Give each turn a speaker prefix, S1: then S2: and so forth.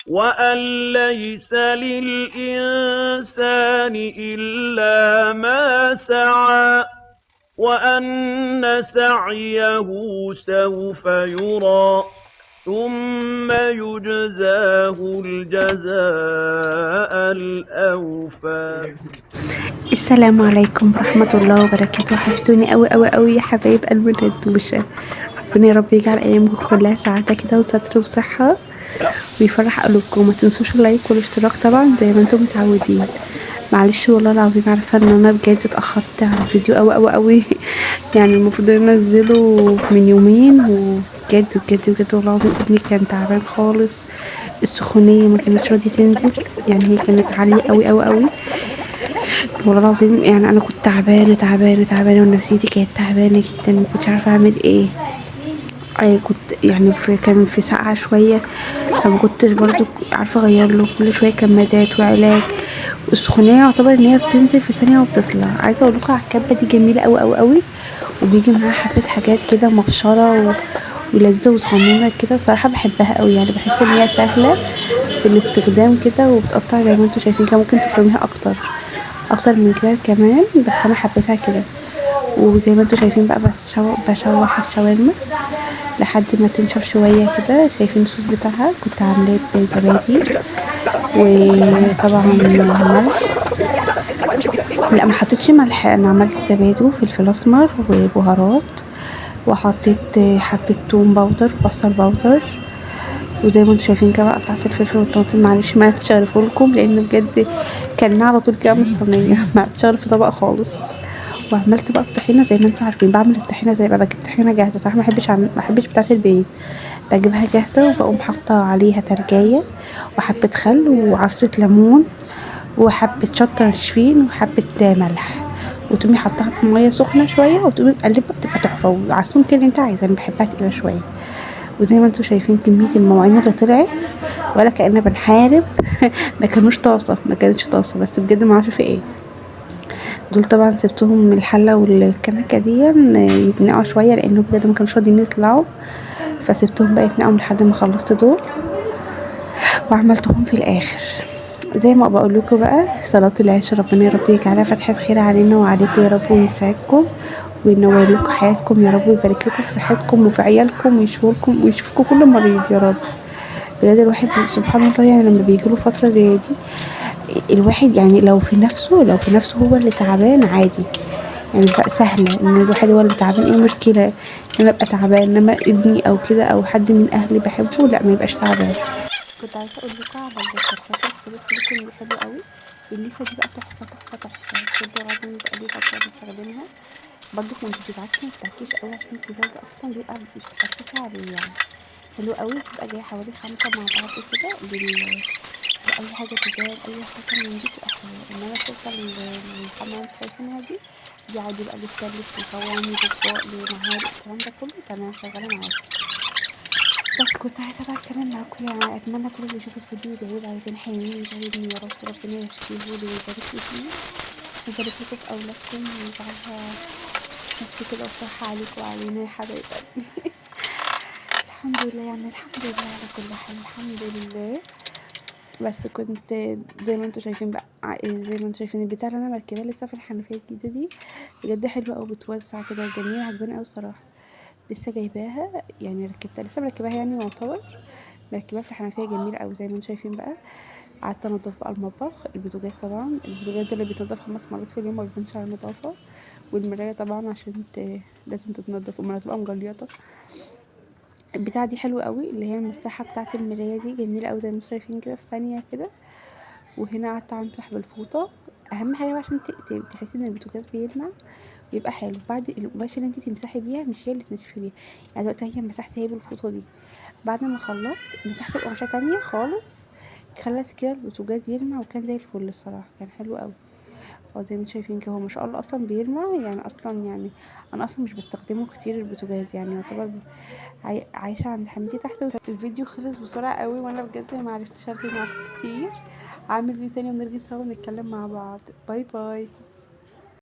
S1: وأن ليس للإنسان إلا ما سعى وأن سعيه سوف يرى ثم يجزاه الجزاء الأوفى.
S2: السلام عليكم ورحمة الله وبركاته. وحشتوني أوي أوي أوي يا حبايب قلب الدوشة. ربنا يا رب يجعل أيامكم كلها سعادة كده وستر وصحة ويفرح قلوبكم. ما تنسوش اللايك والاشتراك طبعا زي ما انتم متعودين. معلش والله العظيم عارفة ان انا بجد اتأخرت على الفيديو أوي أوي أوي يعني المفروض ان أنا انزله من يومين، وبجد بجد بجد والله العظيم ابني كان تعبان خالص. السخونية ما كانتش راضية تنزل، يعني هي كانت عالية أوي أوي أوي. والله العظيم يعني انا كنت تعبانه تعبانه تعبانه ونفسيتي كانت تعبانه جدا، ما كنتش عارفه اعمل ايه. كنت يعني كان في ساقعه شويه، فما كنتش برضو عارفه اغير له كل شويه كمادات وعلاج. والسخونيه يعتبر ان هي بتنزل في ثانيه وبتطلع. عايزه اقول لكم على الكبه دي جميله قوي قوي قوي، وبيجي معاها حبه حاجات كده مبشره ولذيذه وصغنونه كده. صراحه بحبها قوي، يعني بحس ان هي سهله في الاستخدام كده وبتقطع زي ما انتوا شايفين كده. ممكن تفرميها اكتر من كده كمان، بس انا حبيتها كده. وزي ما انتوا شايفين بقى بشوح الشاورما لحد ما تنشف شويه كده. شايفين الصوص بتاعها كنت عاملاه بزبادي وطبعا ملح. لا ما حطيتش ملح، انا عملت زبادي وفلفل اسمر وبهارات، وحطيت حبه توم باودر وبصل باودر. وزي ما انتوا شايفين كده بقى قطعت الفلفل والطماطم. معلش ما عرفتش اعرفهولكم لان بجد كان على طول كده من الصينيه ما عرفتش اعرف طبق خالص. وعملت بقى الطحينه زي ما انتوا عارفين. بعمل الطحينه زي بقى بجيب طحينه جاهزه. صراحه ما بحبش بتاعه البيت، بجيبها جاهزه وبقوم حاطه عليها تلجايه وحبه خل وعصره ليمون وحبه شطه ناشفين وحبه ملح، وتقومي حطها بميه سخنه شويه وتقومي مقلبه. بتبقى تحفه وعلى السمك اللي انت عايزه. انا بحبها تقيله شويه. وزي ما انتوا شايفين كميه المواعين اللي طلعت ولا كأننا بنحارب ما كانتش طاسه بس بجد ما اعرفش في ايه. دول طبعا سبتهم من الحله والكنكه دي يتنقعوا شويه لانه بجد ما كانوش راضيين يطلعوا، فسبتهم بقى يتنقعوا لحد ما خلصت دول وعملتهم في الاخر. زي ما بقول لكم بقى صلاة العشاء ربنا يا رب يجعلها فتحة خير علينا وعليكم يا رب ويسعدكم وينور لكم حياتكم يا رب ويبارك لكم في صحتكم وفي عيالكم ويشفيكم كل مريض يا رب. بجد الواحد سبحان الله يعني لما بيجيله فترة زي دي الواحد يعني لو في نفسه هو اللي تعبان عادي، يعني بقى سهلة ان الواحد هو اللي تعبان. ايه المشكلة ان انا ابقى تعبان، انما ابني او كده او حد من اهلي بحبه لا ما يبقاش تعبان. كنت عايزة اقول لكم على الكرافات الخبز اللي حلوة قوي. الليفة دي بقى تحفة تحفة تحفة بجد العظيم. بقى لي فترة بستخدمها برضه. كنت بتتعكي متتعكيش قوي عشان الزجاج اصلا بيبقى مش مخففة عليه يعني. حلو قوي. بتبقى جاية حوالي 5 مع بعض كده بأي حاجة تزال أي حاجة من دي بتبقى حلوة. إنما الشركة الحمرا اللي انتوا شايفينها دي عادي بقى للسلك لصواني لأطباق لمعالق الكلام ده كله تمام شغالة معاكي. بس كنت عايزة بقى أتكلم معاكم، يعني أتمنى كل اللي يشوف الفيديو يدعيلي دعوتين حلوين يدعي ابني يا رب ربنا يشفيهولي ويبارك لي فيه ويبارك لكم في أولادكم ويجعلها خف كده وصحة عليكم وعلينا يا حبايب قلبي. الحمد لله، يعني الحمد لله على كل حال، الحمد لله. بس كنت زي ما انتوا شايفين بقى زي ما انتوا شايفين البتاع اللي انا مركباه لسه في الحنفيه الجديده دي بجد حلوه قوي بتوسع كده جميله عجباني قوي الصراحه. لسه جايباها يعني ركبتها لسه مركباها يعني يعتبر مركباها في الحنفيه جميله قوي زي ما انتوا شايفين بقى. قعدت انضف بقى المطبخ البوتاجاز. طبعا البوتاجاز ده اللي بيتنضف 5 مرات في اليوم ما بيكونش على نظافه. والمرايه طبعا عشان لازم تتنضف وما تبقى مجليطه. البتاعه دي حلوه قوي اللي هي المساحه بتاعه المرايه دي جميله قوي زي ما انتوا شايفين كده في ثانيه كده. وهنا قعدت امسح بالفوطه. اهم حاجه بقى عشان تحسي ان البوتاجاز بيلمع ويبقى حلو. بعد القماشه اللي انت تمسحي بيها مش هي اللي تنشفي بيها. يعني دلوقتي هي مسحت هي بالفوطه دي. بعد ما خلصت مسحت بقماشه تانية خالص خلت كده البوتاجاز يلمع وكان زي الفل الصراحه كان حلو قوي. اه زي ما انتم شايفين كده هو ما شاء الله اصلا بيلمع يعني اصلا يعني انا اصلا مش بستخدمه كتير البوتاجاز يعني يعتبر عايشه عند حماتي تحت. الفيديو خلص بسرعه قوي وانا بجد ما عرفتش ارغي معاكم كتير. هعمل فيديو تاني ونرغي سوا ونتكلم مع بعض. باي باي.